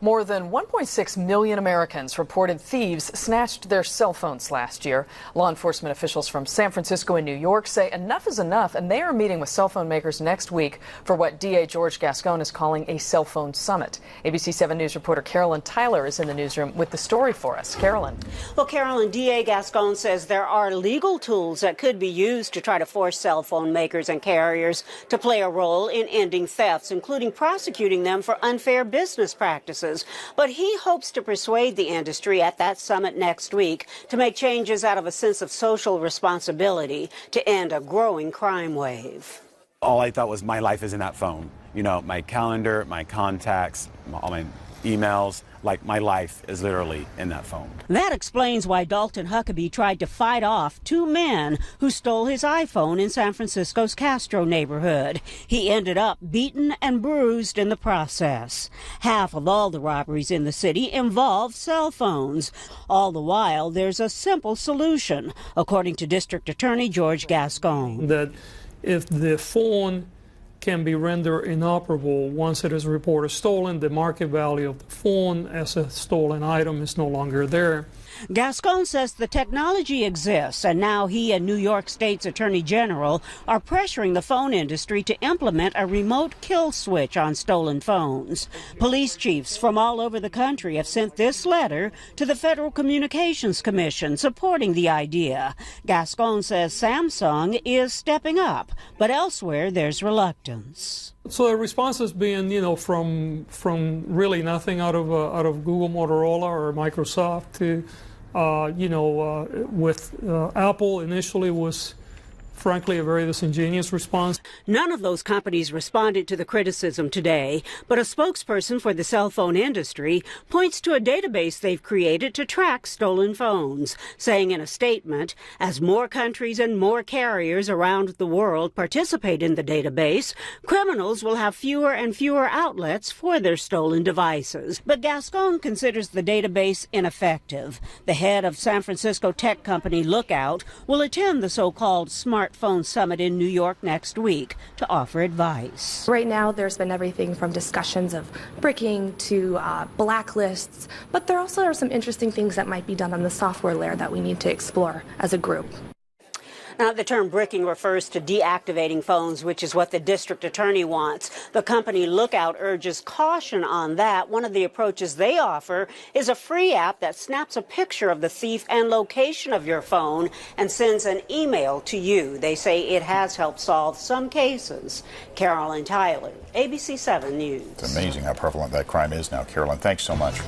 More than 1.6 million Americans reported thieves snatched their cell phones last year. Law enforcement officials from San Francisco and New York say enough is enough, and they are meeting with cell phone makers next week for what DA George Gascon is calling a cell phone summit. ABC 7 News reporter Carolyn Tyler is in the newsroom with the story for us. Carolyn. Well, Carolyn, DA Gascon says there are legal tools that could be used to try to force cell phone makers and carriers to play a role in ending thefts, including prosecuting them for unfair business practices. But he hopes to persuade the industry at that summit next week to make changes out of a sense of social responsibility to end a growing crime wave. All I thought was my life is in that phone. You know, my calendar, my contacts, all my emails, like my life is literally in that phone. That explains why Dalton Huckabee tried to fight off two men who stole his iPhone in San Francisco's Castro neighborhood. He ended up beaten and bruised in the process. Half of all the robberies in the city involve cell phones. All the while, there's a simple solution, according to District Attorney George Gascon. That if the phone can be rendered inoperable once it is reported stolen, the market value of the phone as a stolen item is no longer there. Gascon says the technology exists, and now he and New York State's Attorney General are pressuring the phone industry to implement a remote kill switch on stolen phones. Police chiefs from all over the country have sent this letter to the Federal Communications Commission supporting the idea. Gascon says Samsung is stepping up, but elsewhere there's reluctance. So the response has been, from really nothing out of Google, Motorola, or Microsoft to, with Apple initially was frankly a very disingenuous response. None of those companies responded to the criticism today, but a spokesperson for the cell phone industry points to a database they've created to track stolen phones, saying in a statement, as more countries and more carriers around the world participate in the database, criminals will have fewer and fewer outlets for their stolen devices. But Gascon considers the database ineffective. The head of San Francisco tech company Lookout will attend the so-called smartphone summit in New York next week to offer advice. Right now, there's been everything from discussions of bricking to blacklists, but there also are some interesting things that might be done on the software layer that we need to explore as a group. Now, the term bricking refers to deactivating phones, which is what the district attorney wants. The company Lookout urges caution on that. One of the approaches they offer is a free app that snaps a picture of the thief and location of your phone and sends an email to you. They say it has helped solve some cases. Carolyn Tyler, ABC 7 News. It's amazing how prevalent that crime is now. Carolyn, thanks so much.